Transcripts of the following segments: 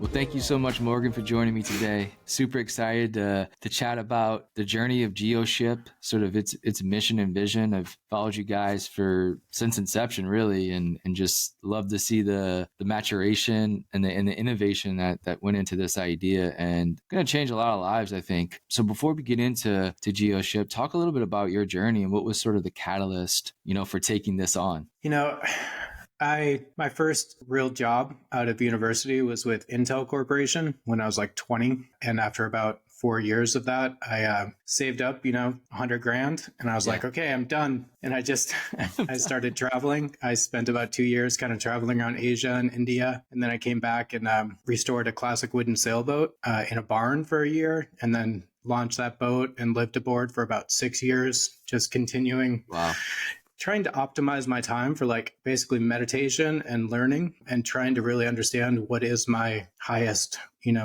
Well, thank you so much, Morgan, for joining me today. Super excited to chat about the journey of Geoship, sort of its mission and vision. I've followed you guys since inception, really, and just love to see the maturation and the innovation that went into this idea, and going to change a lot of lives, I think. So before we get into Geoship, talk a little bit about your journey and what was sort of the catalyst, for taking this on. My first real job out of university was with Intel Corporation when I was like 20. And after about 4 years of that, I saved up, $100,000, and I was like, okay, I'm done. And I started traveling. I spent about 2 years kind of traveling around Asia and India. And then I came back and restored a classic wooden sailboat in a barn for a year, and then launched that boat and lived aboard for about 6 years, just continuing. Wow. Trying to optimize my time for basically meditation and learning, and trying to really understand what is my highest,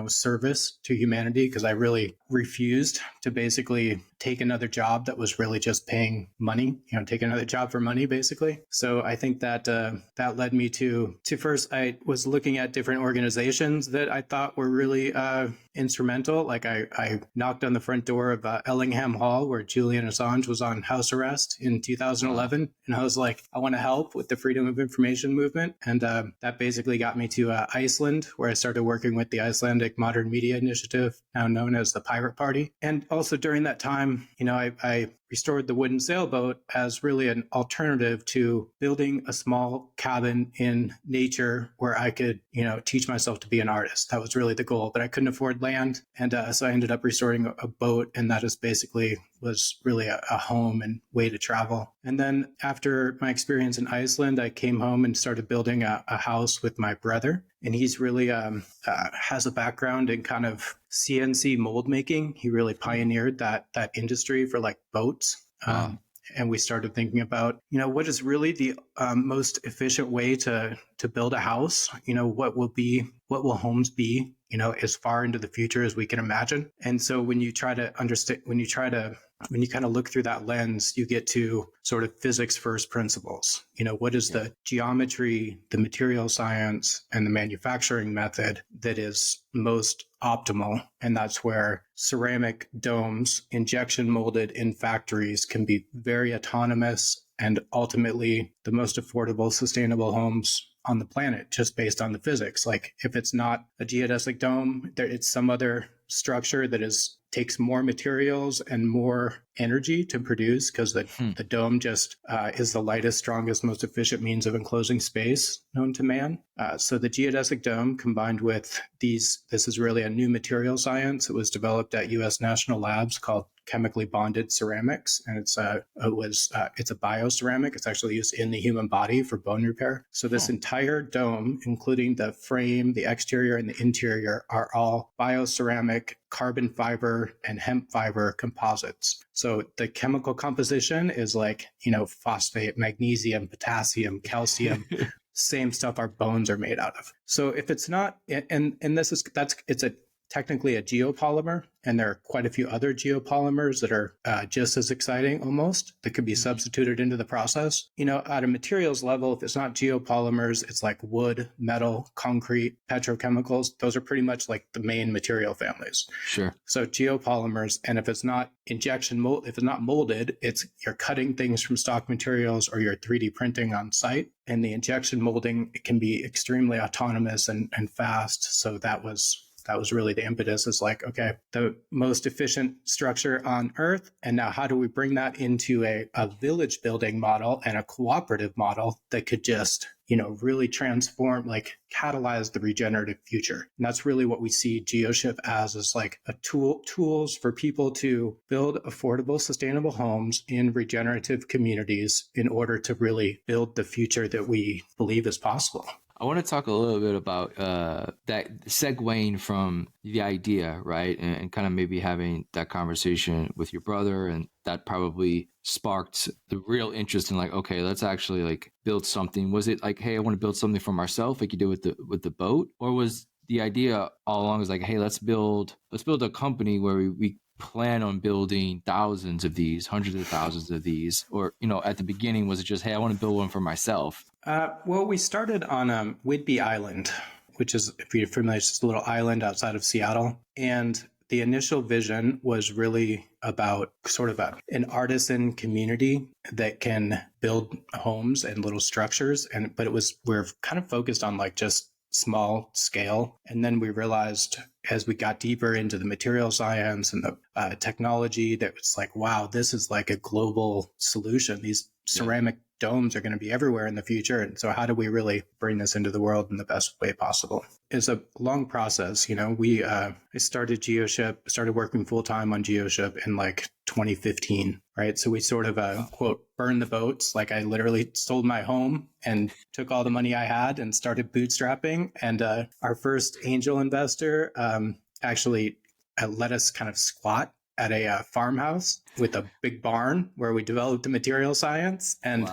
service to humanity, because I really refused to basically take another job that was really just paying money, take another job for money, basically. So I think that that led me to first, I was looking at different organizations that I thought were really instrumental. Like I knocked on the front door of Ellingham Hall, where Julian Assange was on house arrest in 2011. And I was like, I want to help with the freedom of information movement. And that basically got me to Iceland, where I started working with the Icelandic Modern Media Initiative, now known as the Pirate Party. And also during that time, I restored the wooden sailboat as really an alternative to building a small cabin in nature where I could, teach myself to be an artist. That was really the goal, but I couldn't afford land. And so I ended up restoring a boat, and that is basically was really a home and way to travel. And then after my experience in Iceland, I came home and started building a house with my brother. And he's really has a background in kind of CNC mold making. He really pioneered that industry for boats. And we started thinking about, what is really the most efficient way to build a house? What will homes be, as far into the future as we can imagine. And so when you try to understand, when you kind of look through that lens, you get to sort of physics first principles. What is the geometry, the material science, and the manufacturing method that is most optimal? And that's where ceramic domes, injection molded in factories, can be very autonomous and ultimately the most affordable, sustainable homes on the planet, just based on the physics. Like if it's not a geodesic dome, it's some other structure that takes more materials and more energy to produce, because the dome just is the lightest, strongest, most efficient means of enclosing space known to man. So the geodesic dome combined with this is really a new material science. It was developed at U.S. National Labs called chemically bonded ceramics, and it's a bioceramic. It's actually used in the human body for bone repair. So this entire dome, including the frame, the exterior, and the interior, are all bioceramic, carbon fiber, and hemp fiber composites. So the chemical composition is phosphate, magnesium, potassium, calcium. Same stuff our bones are made out of. So if it's not, and it's technically a geopolymer, and there are quite a few other geopolymers that are just as exciting almost, that could be substituted into the process. At a materials level, if it's not geopolymers, it's like wood, metal, concrete, petrochemicals. Those are pretty much like the main material families. Sure. So geopolymers, and if it's not if it's not molded, you're cutting things from stock materials, or you're 3D printing on site. And the injection molding, it can be extremely autonomous and fast. So that was really the impetus. Is okay, the most efficient structure on Earth. And now how do we bring that into a village building model and a cooperative model that could just, really transform, catalyze the regenerative future? And that's really what we see Geoship as, is tools for people to build affordable, sustainable homes in regenerative communities in order to really build the future that we believe is possible. I want to talk a little bit about that, segueing from the idea, right? And kind of maybe having that conversation with your brother, and that probably sparked the real interest in okay, let's actually build something. Was it hey, I want to build something for myself, like you did with the boat? Or was the idea all along is hey, let's build a company where we plan on building thousands of these, hundreds of thousands of these? Or, at the beginning, was it just, hey, I want to build one for myself? Well, we started on Whidbey Island which is, if you're familiar, it's just a little island outside of Seattle. And the initial vision was really about sort of an artisan community that can build homes and little structures. But we're kind of focused on like just small scale. And then we realized as we got deeper into the material science and the technology that it's like, wow, this is like a global solution. These ceramic domes are going to be everywhere in the future. And so how do we really bring this into the world in the best way possible? It's a long process. I started Geoship, started working full time on Geoship in like 2015, right? So we sort of, quote, burned the boats. Like I literally sold my home and took all the money I had and started bootstrapping. And our first angel investor actually let us kind of squat at a farmhouse with a big barn where we developed the material science. And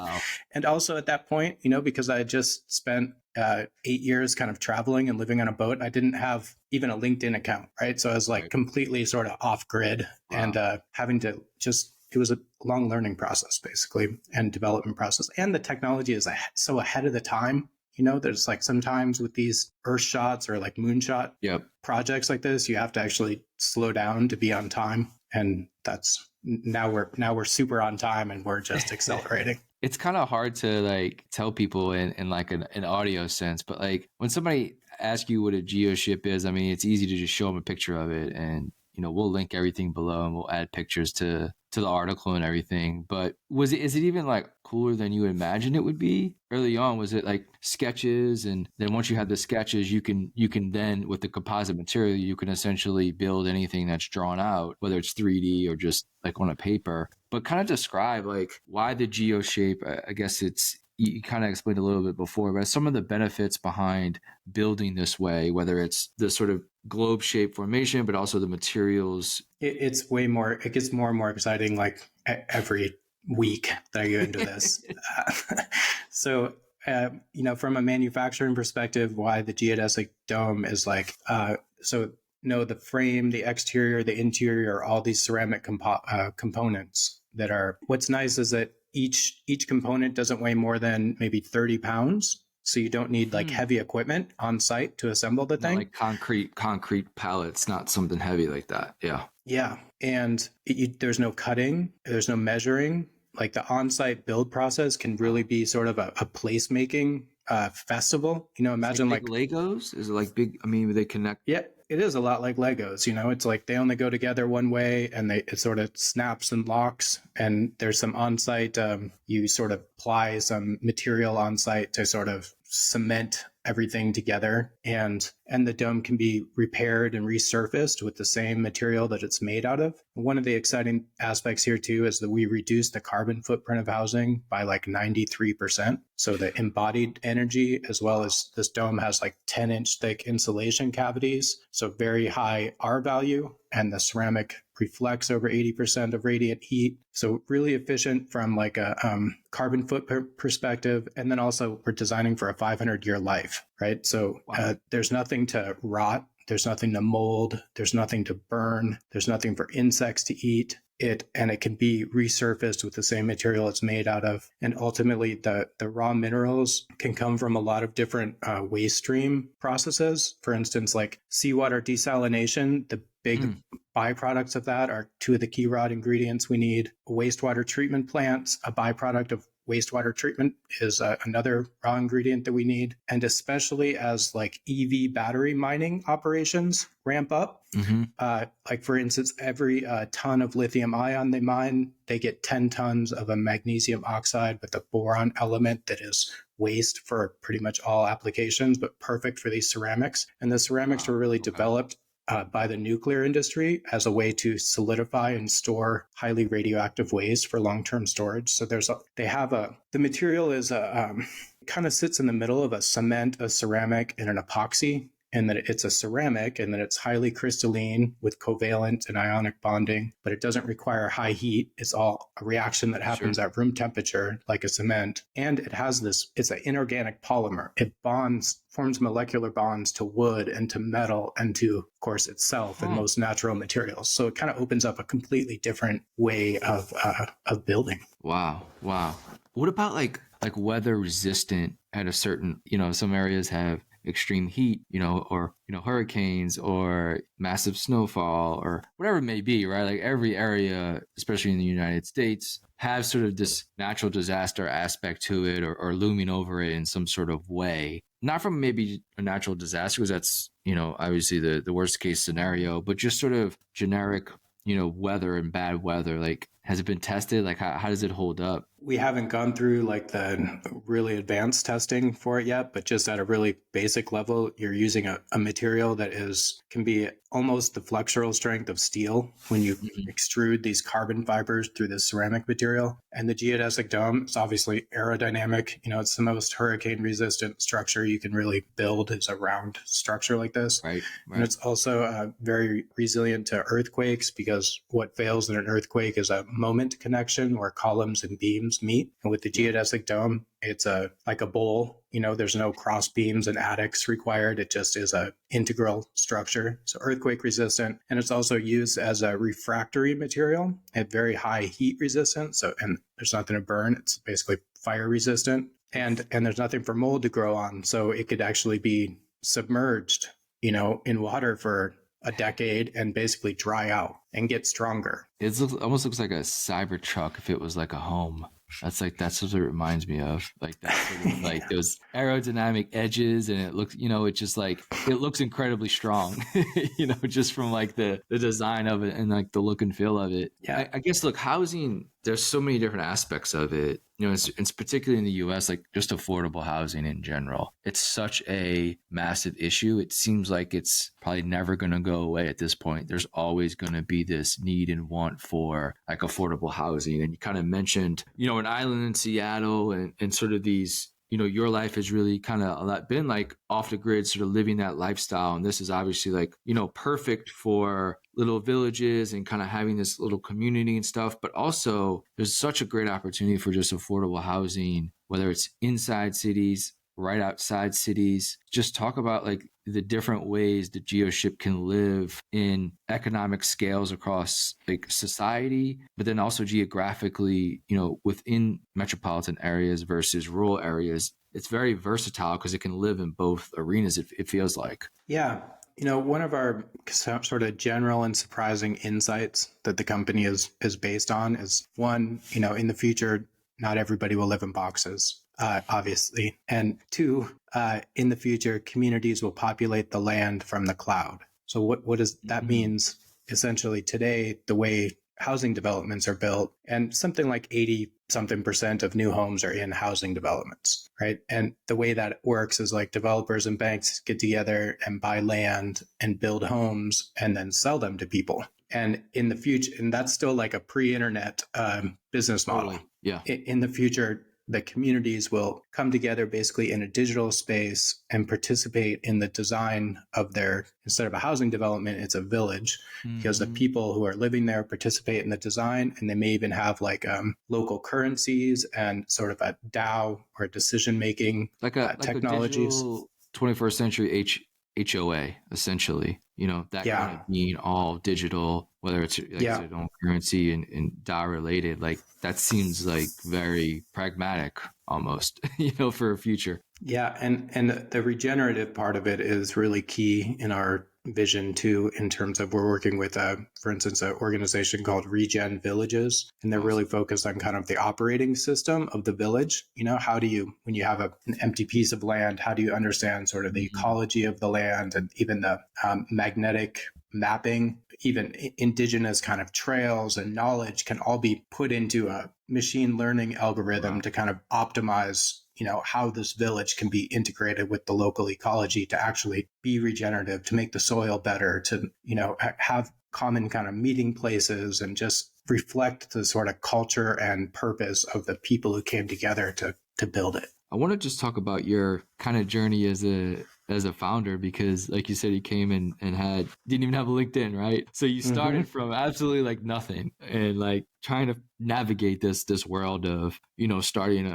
and also at that point, because I had just spent 8 years kind of traveling and living on a boat, I didn't have even a LinkedIn account, right? So I was like completely sort of off grid and having to it was a long learning process basically and development process. And the technology is so ahead of the time. There's like sometimes with these earth shots or like moonshot projects like this, you have to actually slow down to be on time. And now we're super on time and we're just accelerating. It's kind of hard to like tell people in like an audio sense, but like when somebody asks you what a geoship is, I mean, it's easy to just show them a picture of it, and we'll link everything below and we'll add pictures to the article and everything. But is it even like cooler than you imagined it would be? Early on, was it like sketches, and then once you have the sketches, you can then with the composite material, you can essentially build anything that's drawn out, whether it's 3D or just like on a paper. But kind of describe like why the Geoshape. I guess you kind of explained a little bit before, but some of the benefits behind building this way, whether it's the sort of globe shaped formation, but also the materials. It gets more and more exciting like every week that I go into this. So, from a manufacturing perspective, why the geodesic dome is like, the frame, the exterior, the interior, are all these ceramic components that are, what's nice is that each component doesn't weigh more than maybe 30 pounds. So you don't need like heavy equipment on site to assemble the thing. Like concrete pallets, not something heavy like that. Yeah. Yeah. And there's no cutting, there's no measuring. Like the on-site build process can really be sort of a placemaking festival. Imagine like Legos? Is it like big? I mean, they connect? Yeah, it is a lot like Legos. It's like they only go together one way and it sort of snaps and locks. And there's some on-site, you sort of apply some material on-site to sort of cement everything together, and the dome can be repaired and resurfaced with the same material that it's made out of. One of the exciting aspects here too is that we reduced the carbon footprint of housing by like 93%. So the embodied energy, as well as this dome has like 10-inch thick insulation cavities, so very high R value, and the ceramic reflects over 80% of radiant heat. So really efficient from like a carbon footprint perspective. And then also we're designing for a 500-year life, right? So there's nothing to rot. There's nothing to mold. There's nothing to burn. There's nothing for insects to eat. And it can be resurfaced with the same material it's made out of. And ultimately, the raw minerals can come from a lot of different waste stream processes. For instance, like seawater desalination, the big byproducts of that are two of the key raw ingredients we need. Wastewater treatment plants, a byproduct of wastewater treatment, is another raw ingredient that we need. And especially as like EV battery mining operations ramp up, like for instance, every ton of lithium ion they mine, they get 10 tons of a magnesium oxide with a boron element that is waste for pretty much all applications, but perfect for these ceramics. And the ceramics were really developed by the nuclear industry as a way to solidify and store highly radioactive waste for long-term storage. So the material is kind of sits in the middle of a cement, a ceramic, and an epoxy. And that it's a ceramic, and that it's highly crystalline with covalent and ionic bonding, but it doesn't require high heat. It's all a reaction that happens at room temperature, like a cement. And it has it's an inorganic polymer. It forms molecular bonds to wood and to metal and to, of course, itself and most natural materials. So it kind of opens up a completely different way of building. Wow. What about like weather resistant at a certain, some areas have extreme heat, or hurricanes or massive snowfall or whatever it may be, right? Like every area, especially in the United States, have sort of this natural disaster aspect to it, or looming over it in some sort of way. Not from maybe a natural disaster, because that's, obviously the worst case scenario, but just sort of generic, weather and bad weather. Like, has it been tested? Like, how does it hold up? We haven't gone through like the really advanced testing for it yet, but just at a really basic level, you're using a material that can be almost the flexural strength of steel when you extrude these carbon fibers through this ceramic material. And the geodesic dome is obviously aerodynamic. It's the most hurricane resistant structure you can really build, is a round structure like this. Right. And it's also very resilient to earthquakes, because what fails in an earthquake is a moment connection where columns and beams meet. And with the geodesic dome, it's like a bowl. There's no cross beams and attics required. It just is a integral structure. So earthquake resistant. And it's also used as a refractory material at very high heat resistance. And there's nothing to burn. It's basically fire resistant. And there's nothing for mold to grow on. So it could actually be submerged, in water for a decade and basically dry out and get stronger. It almost looks like a Cybertruck if it was like a home. That's what it reminds me of. Like that sort of like those aerodynamic edges, and it looks, it's just like, it looks incredibly strong, just from like the design of it and like the look and feel of it. Yeah. I guess, look, housing, there's so many different aspects of it. It's particularly in the US, like just affordable housing in general. It's such a massive issue. It seems like it's probably never going to go away at this point. There's always going to be this need and want for like affordable housing. And you kind of mentioned, an island in Seattle and sort of these, your life has really kind of been like off the grid, sort of living that lifestyle. And this is obviously like, perfect for little villages and kind of having this little community and stuff. But also there's such a great opportunity for just affordable housing, whether it's inside cities, right outside cities. Just talk about like the different ways the Geoship can live in economic scales across like society, but then also geographically, within metropolitan areas versus rural areas. It's very versatile because it can live in both arenas, it feels like. Yeah. One of our sort of general and surprising insights that the company is based on is, one, in the future, not everybody will live in boxes, obviously. And two, in the future, communities will populate the land from the cloud. So what does that means? Essentially today, the way housing developments are built, and something like 80-something% of new homes are in housing developments, right? And the way that works is like developers and banks get together and buy land and build homes and then sell them to people. And in the future, and that's still like a pre-internet business model. Totally. Yeah. In the future, the communities will come together basically in a digital space and participate in the design of instead of a housing development, it's a village, because the people who are living there participate in the design, and they may even have like local currencies and sort of a DAO or decision-making technologies. Like a 21st century HOA, essentially, that kind of being all digital, whether it's like you said, on currency and DAO related, like that seems like very pragmatic almost, for a future. Yeah. And the regenerative part of it is really key in our vision too, in terms of we're working with, for instance, an organization called Regen Villages, and they're really focused on kind of the operating system of the village. How do you, when you have an empty piece of land, how do you understand sort of the ecology of the land, and even the magnetic mapping, even indigenous kind of trails and knowledge can all be put into a machine learning algorithm to kind of optimize how this village can be integrated with the local ecology to actually be regenerative, to make the soil better, to, have common kind of meeting places, and just reflect the sort of culture and purpose of the people who came together to build it. I want to just talk about your kind of journey as a founder, because like you said, you came in and didn't even have a LinkedIn, right? So you started from absolutely like nothing, and like trying to navigate this world of, starting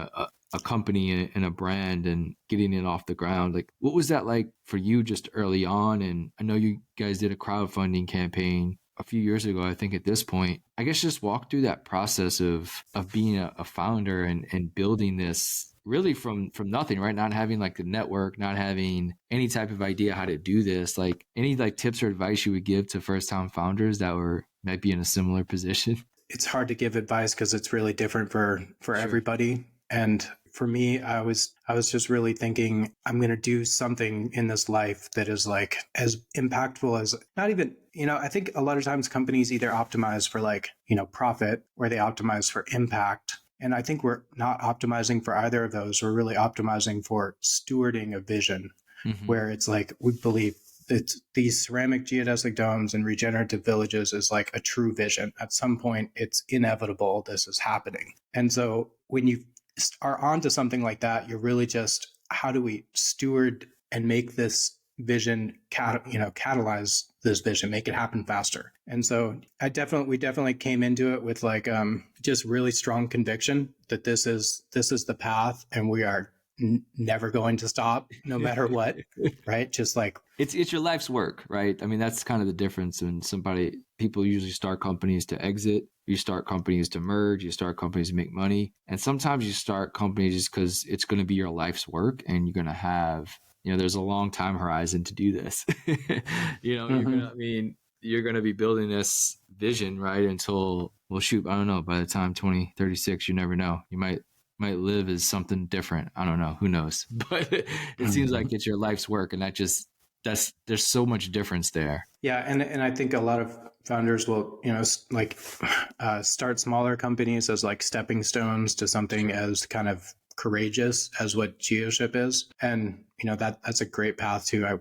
a company and a brand and getting it off the ground. Like, what was that like for you just early on? And I know you guys did a crowdfunding campaign a few years ago, I think at this point. I guess just walk through that process of being a founder and building this really from nothing, right? Not having like the network, not having any type of idea how to do this. Like any like tips or advice you would give to first time founders that might be in a similar position? It's hard to give advice because it's really different for Sure. everybody. And for me, I was just really thinking I'm going to do something in this life that is like as impactful as not even, I think a lot of times companies either optimize for like, profit, or they optimize for impact. And I think we're not optimizing for either of those. We're really optimizing for stewarding a vision where it's like we believe that these ceramic geodesic domes and regenerative villages is like a true vision. At some point, it's inevitable this is happening. And so when you are onto something like that, you're really just, how do we steward and make this vision, catalyze this vision, make it happen faster? And so we definitely came into it with like just really strong conviction that this is the path, and we are never going to stop, no matter what. Right? Just like it's your life's work, right? I mean, that's kind of the difference. When people usually start companies to exit. You start companies to merge. You start companies to make money. And sometimes you start companies just because it's going to be your life's work, and you're going to have, there's a long time horizon to do this. You're going to be building this vision, right? Until, well, shoot, I don't know, by the time 2036, you never know. You might live as something different. I don't know. Who knows? But it seems like it's your life's work, and there's so much difference there. Yeah, and I think a lot of founders will, start smaller companies as like stepping stones to something as kind of courageous as what Geoship is, and that's a great path too.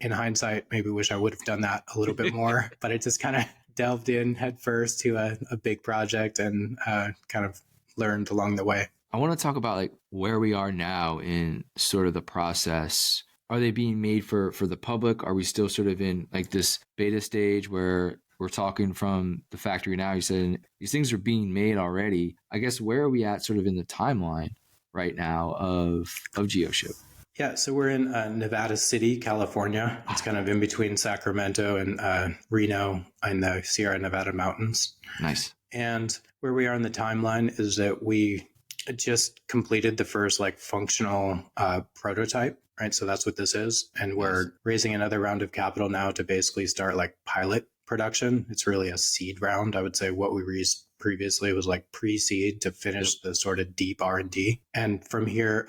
In hindsight, maybe wish I would have done that a little bit more, but I just kind of delved in head first to a big project and kind of learned along the way. I want to talk about like where we are now in sort of the process. Are they being made for the public? Are we still sort of in like this beta stage where we're talking from the factory now? You said these things are being made already. I guess where are we at sort of in the timeline right now of Geoship? Yeah, so we're in Nevada City, California. It's kind of in between Sacramento and Reno in the Sierra Nevada mountains. Nice. And where we are in the timeline is that we just completed the first like functional prototype, right? So that's what this is. And we're raising another round of capital now to basically start like pilot production. It's really a seed round. I would say what we raised previously was like pre-seed to finish the sort of deep R&D. And from here,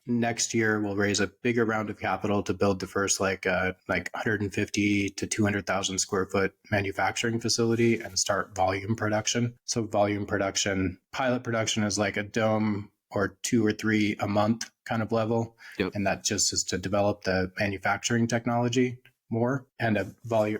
next year, we'll raise a bigger round of capital to build the first like 150 to 200,000 square foot manufacturing facility and start volume production. So volume production, pilot production is like a dome or 2 or 3 a month kind of level. Yep. And that just is to develop the manufacturing technology more. And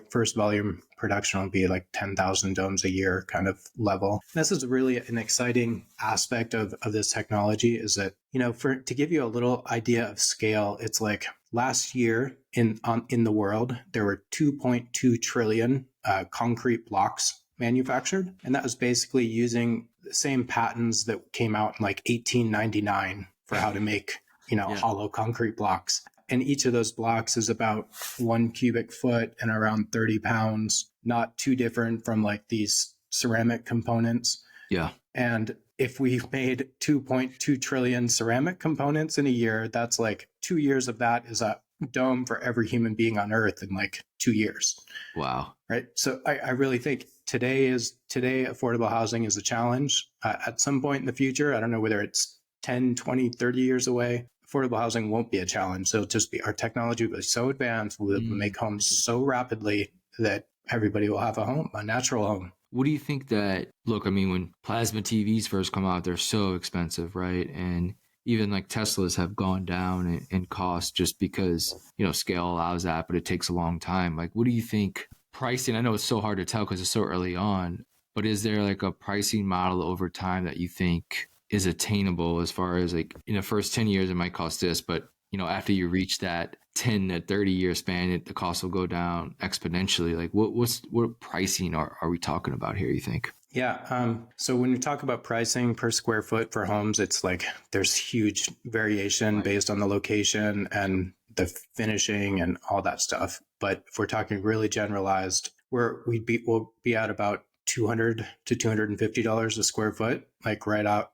first volume production will be like 10,000 domes a year kind of level. And this is really an exciting aspect of this technology, is that, to give you a little idea of scale, it's like last year in the world, there were 2.2 trillion concrete blocks manufactured. And that was basically using the same patents that came out in like 1899 for how to make, hollow concrete blocks. And each of those blocks is about 1 cubic foot and around 30 pounds, not too different from like these ceramic components. Yeah. And if we made 2.2 trillion ceramic components in a year, that's like 2 years of that is a dome for every human being on Earth in like 2 years. Wow. Right. So I really think today affordable housing is a challenge. At some point in the future, I don't know whether it's 10, 20, 30 years away, affordable housing won't be a challenge. So it'll just be, our technology will be so advanced, we'll make homes so rapidly that everybody will have a home, a natural home. What do you think when plasma TVs first come out, they're so expensive, right? And even like Teslas have gone down in cost just because, scale allows that, but it takes a long time. Like, what do you think pricing? I know it's so hard to tell because it's so early on, but is there like a pricing model over time that you think is attainable as far as like in the first 10 years, it might cost this, but after you reach that 10 to 30 year span, the cost will go down exponentially. Like what pricing are we talking about here, you think? Yeah. So when we talk about pricing per square foot for homes, it's like there's huge variation based on the location and the finishing and all that stuff. But if we're talking really generalized, we'll be at about $200 to $250 a square foot, like right out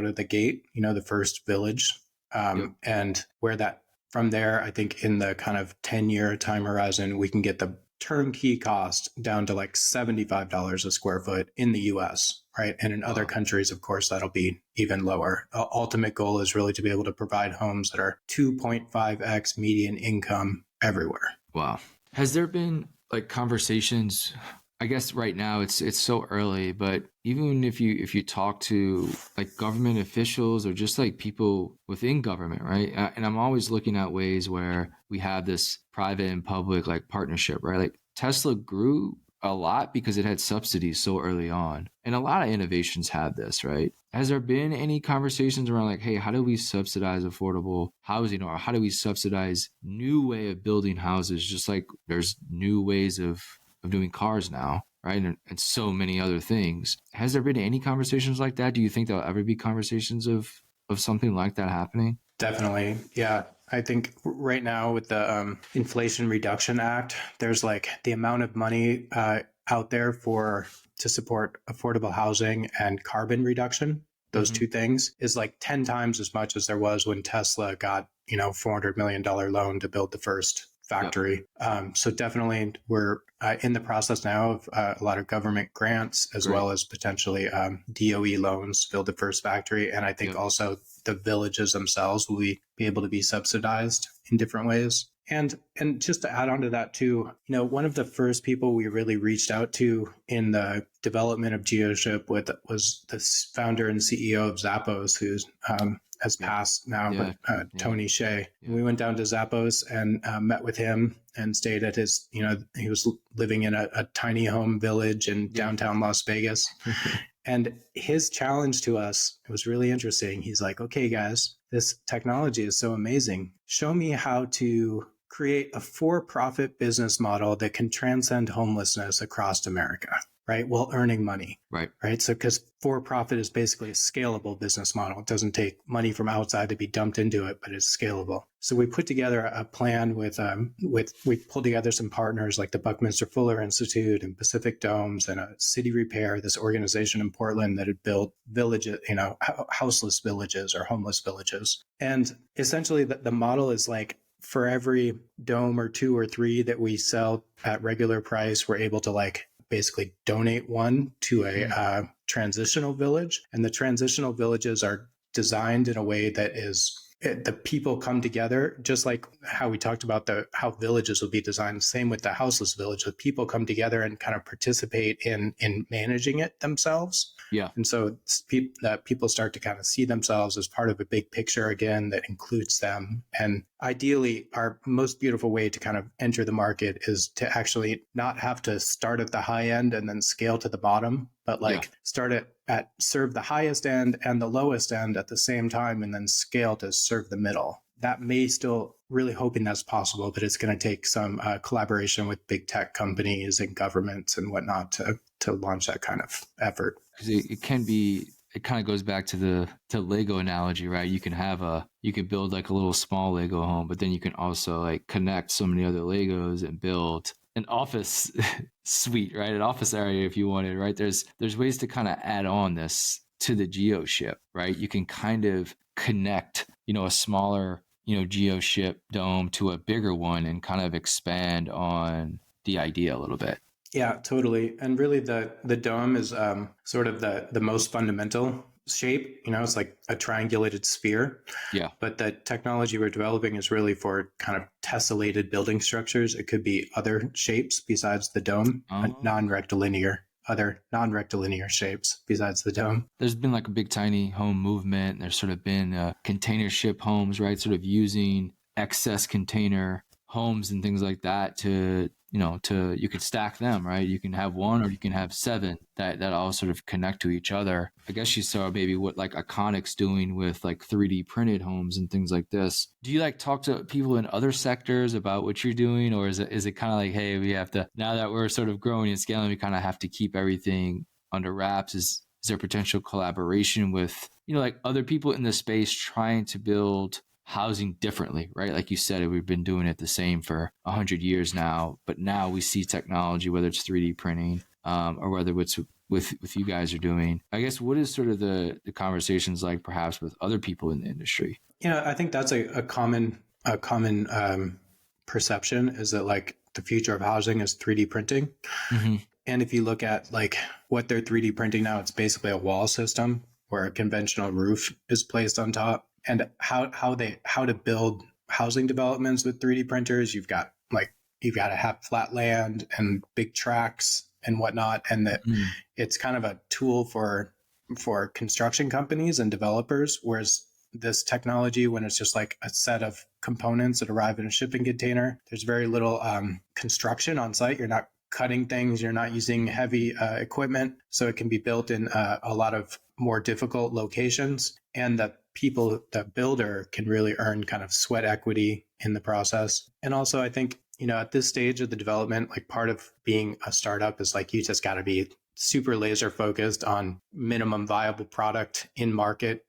of the gate, the first village. Yep. And where that from there, I think in the kind of 10-year time horizon, we can get the turnkey cost down to like $75 a square foot in the US, right? And in other countries, of course, that'll be even lower. Ultimate goal is really to be able to provide homes that are 2.5x median income everywhere. Wow. Has there been like conversations? I guess right now it's so early, but even if you talk to like government officials or just like people within government, right? And I'm always looking at ways where we have this private and public like partnership, right? Like Tesla grew a lot because it had subsidies so early on. And a lot of innovations have this, right? Has there been any conversations around like, hey, how do we subsidize affordable housing, or how do we subsidize new way of building houses? Just like there's new ways of doing cars now, right? And so many other things. Has there been any conversations like that? Do you think there'll ever be conversations of something like that happening? Definitely. Yeah. I think right now with the Inflation Reduction Act, there's like the amount of money out there to support affordable housing and carbon reduction. Those two things is like 10 times as much as there was when Tesla got, $400 million loan to build the first factory. Yep. So definitely we're in the process now of a lot of government grants as well as potentially DOE loans to build the first factory. And I think also the villages themselves will be able to be subsidized in different ways. And just to add on to that too, one of the first people we really reached out to in the development of Geoship was the founder and CEO of Zappos, who's has passed now, but Tony Hsieh. Yeah. We went down to Zappos and met with him and stayed at his, he was living in a tiny home village in downtown Las Vegas. And his challenge to us, it was really interesting. He's like, okay, guys, this technology is so amazing. Show me how to create a for-profit business model that can transcend homelessness across America, right? While earning money. Right. So because for-profit is basically a scalable business model. It doesn't take money from outside to be dumped into it, but it's scalable. So we put together a plan we pulled together some partners like the Buckminster Fuller Institute and Pacific Domes and a City Repair, this organization in Portland that had built villages, houseless villages or homeless villages. And essentially the model is like, for every dome or two or three that we sell at regular price, we're able to like basically donate one to a transitional village. And the transitional villages are designed in a way that is the people come together, just like how we talked about how villages will be designed. Same with the houseless village. The people come together and kind of participate in managing it themselves. Yeah. And so people start to kind of see themselves as part of a big picture again that includes them. And ideally, our most beautiful way to kind of enter the market is to actually not have to start at the high end and then scale to the bottom, but start at serve the highest end and the lowest end at the same time, and then scale to serve the middle. That may still really hoping that's possible, but it's going to take some collaboration with big tech companies and governments and whatnot to launch that kind of effort. It can be. It kind of goes back to the Lego analogy, right? You can build like a little small Lego home, but then you can also like connect so many other Legos and build an office suite, right? An office area if you wanted, right? There's ways to kind of add on this to the Geoship, right? You can kind of connect, a smaller, Geoship dome to a bigger one and kind of expand on the idea a little bit. Yeah, totally. And really the dome is sort of the most fundamental shape. It's like a triangulated sphere. Yeah. But the technology we're developing is really for kind of tessellated building structures. It could be other shapes besides the dome, other non-rectilinear shapes besides the dome. There's been like a big tiny home movement. There's sort of been container ship homes, right? Sort of using excess container homes and things like that to you could stack them, right? You can have one or you can have seven that all sort of connect to each other. I guess you saw maybe what like Iconic's doing with like 3D printed homes and things like this. Do you like talk to people in other sectors about what you're doing, or is it kind of like, hey, we have to, now that we're sort of growing and scaling, we kind of have to keep everything under wraps? Is there potential collaboration with, like other people in the space trying to build housing differently, right? Like you said, we've been doing it the same for 100 years now, but now we see technology, whether it's 3D printing or whether it's with you guys are doing. I guess what is sort of the conversations like perhaps with other people in the industry? I think that's a common perception, is that like the future of housing is 3D printing. Mm-hmm. And if you look at like what they're 3D printing now, it's basically a wall system where a conventional roof is placed on top. And how to build housing developments with 3D printers, you've got to have flat land and big tracks and whatnot, and that it's kind of a tool for construction companies and developers, whereas this technology, when it's just like a set of components that arrive in a shipping container, there's very little construction on site. You're not cutting things, you're not using heavy equipment, so it can be built in a lot of more difficult locations, and the builder can really earn kind of sweat equity in the process. And also, I think, at this stage of the development, like part of being a startup is like you just got to be super laser focused on minimum viable product in market,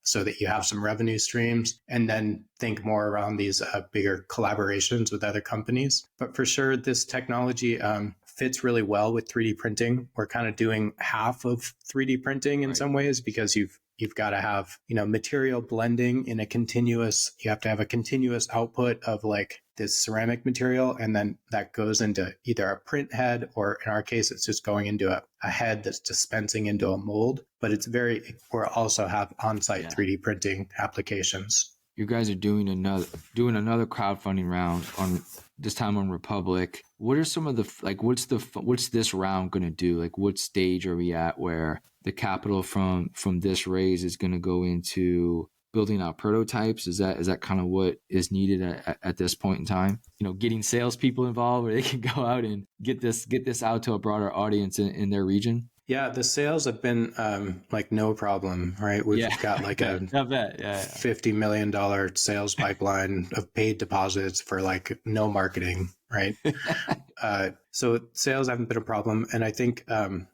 so that you have some revenue streams, and then think more around these bigger collaborations with other companies. But for sure, this technology fits really well with 3D printing. We're kind of doing half of 3D printing in some ways, because you've got to have, material blending in you have to have a continuous output of like this ceramic material. And then that goes into either a print head, or in our case, it's just going into a head that's dispensing into a mold. But we're also have on-site 3D printing applications. You guys are doing another crowdfunding round, on this time on Republic. What are some of what's this round going to do? Like, what stage are we at where the capital from this raise is going to go into building out prototypes? Is that kind of what is needed at this point in time? Getting salespeople involved where they can go out and get this out to a broader audience in their region. Yeah, the sales have been like no problem, right? We've got like a $50 million sales pipeline of paid deposits for like no marketing, right? So sales haven't been a problem. And I think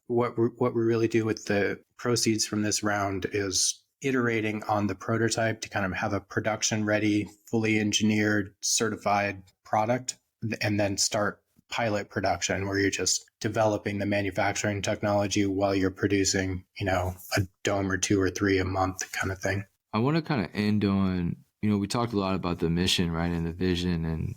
what we really do with the proceeds from this round is iterating on the prototype to kind of have a production ready, fully engineered, certified product, and then start pilot production where you're just developing the manufacturing technology while you're producing, a dome or two or three a month kind of thing. I want to kind of end on, we talked a lot about the mission, right? And the vision, and,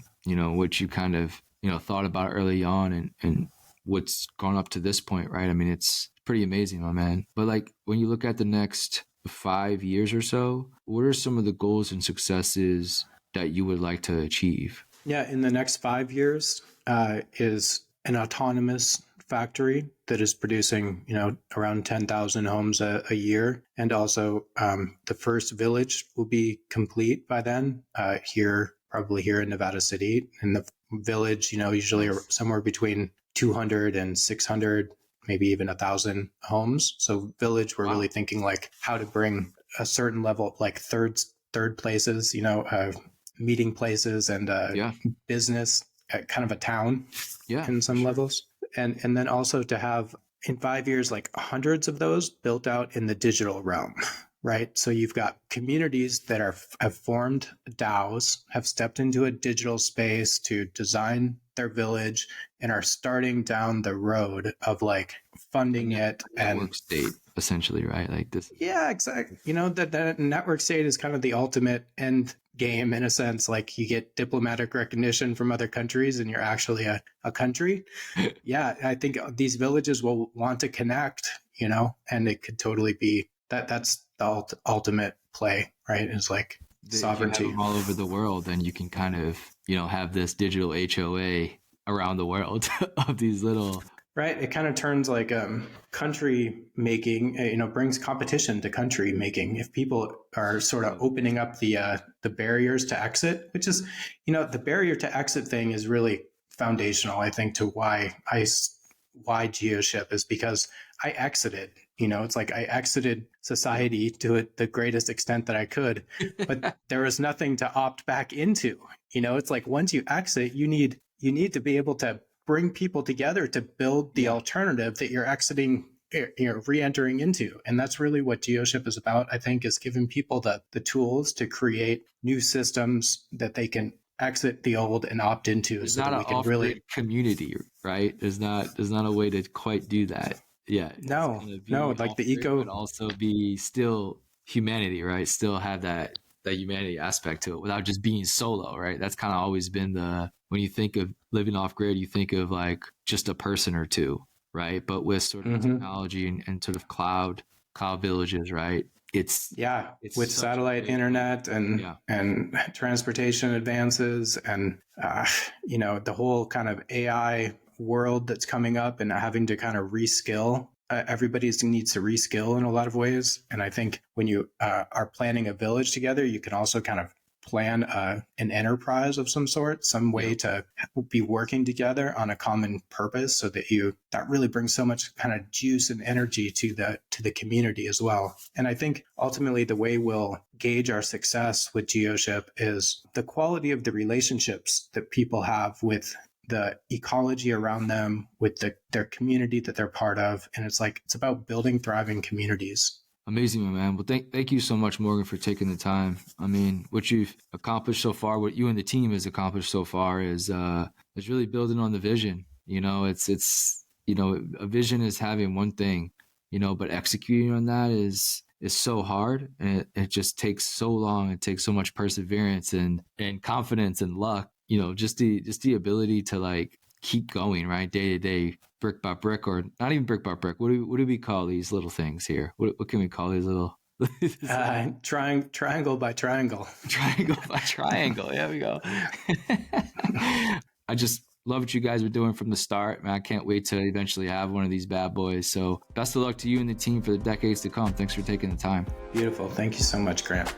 what you kind of, thought about early on, and what's gone up to this point, right? I mean, it's pretty amazing, my man. But like, when you look at the next 5 years or so, what are some of the goals and successes that you would like to achieve? Yeah, in the next 5 years, is an autonomous factory that is producing, around 10,000 homes a year. And also the first village will be complete by then, probably here in Nevada City. And the village, usually are somewhere between 200 and 600, maybe even 1,000 homes. So village, we're really thinking like how to bring a certain level, like third places, meeting places and business, kind of a town in some levels. And then also to have in 5 years, like hundreds of those built out in the digital realm, right? So you've got communities that have formed DAOs, have stepped into a digital space to design their village, and are starting down the road of like funding it. Network state, essentially, right? Like this. Yeah, exactly. The network state is kind of the ultimate end game in a sense. Like you get diplomatic recognition from other countries and you're actually a country. Yeah, I think these villages will want to connect, and it could totally be that's the ultimate play, right? It's like sovereignty. If you have them all over the world, then you can kind of, have this digital HOA around the world of these little... Right. It kind of turns like country making, brings competition to country making. If people are sort of opening up the barriers to exit, which is, the barrier to exit thing is really foundational, I think, to why Geoship is because I exited. It's like I exited society to the greatest extent that I could, but there was nothing to opt back into. It's like once you exit, you need to be able to bring people together to build the alternative that you're exiting, re-entering into. And that's really what Geoship is about, I think, is giving people the tools to create new systems that they can exit the old and opt into. It's so not that we can really community, right? There's not a way to quite do that. Yeah, it's No, gonna no, be like all the free, but eco. also be still humanity, right? Still have that humanity aspect to it without just being solo, right? That's kind of always been the when you think of living off grid, you think of like just a person or two, right? But with sort of Hmm. technology and sort of cloud villages, right? Yeah, It's with such a satellite great internet yeah. and transportation advances and the whole kind of AI world that's coming up and having to kind of reskill. Everybody needs to reskill in a lot of ways, and I think when you are planning a village together, you can also kind of plan an enterprise of some sort, some way Yep. to be working together on a common purpose, so that really brings so much kind of juice and energy to the community as well. And I think ultimately the way we'll gauge our success with Geoship is the quality of the relationships that people have with the ecology around them, with their community that they're part of. And it's about building thriving communities. Amazing, my man. Well, thank you so much, Morgan, for taking the time. I mean, what you've accomplished so far, what you and the team has accomplished so far is really building on the vision. It's a vision is having one thing, but executing on that is so hard, and it just takes so long. It takes so much perseverance and confidence and luck. Just the ability to like keep going, right, day to day, brick by brick, or not even brick by brick. What do we call these little things here? What can we call these little Triangle by triangle. triangle by triangle? There we go. I just love what you guys were doing from the start, man. I can't wait to eventually have one of these bad boys. So best of luck to you and the team for the decades to come. Thanks for taking the time. Beautiful. Thank you so much, Grant.